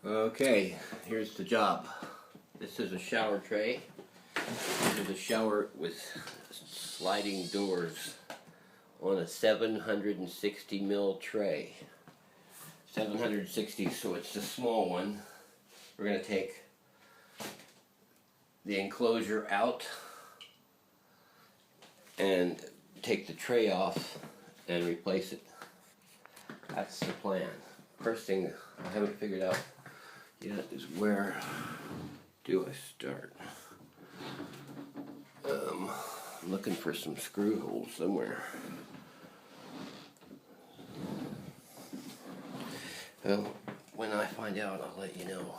Okay, here's the job. This is a shower tray. This is a shower with sliding doors on a 760 mil tray. 760, so it's the small one. We're going to take the enclosure out and take the tray off and replace it. That's the plan. First thing I haven't figured out yet is where do I start? I'm looking for some screw holes somewhere. Well, when I find out, I'll let you know.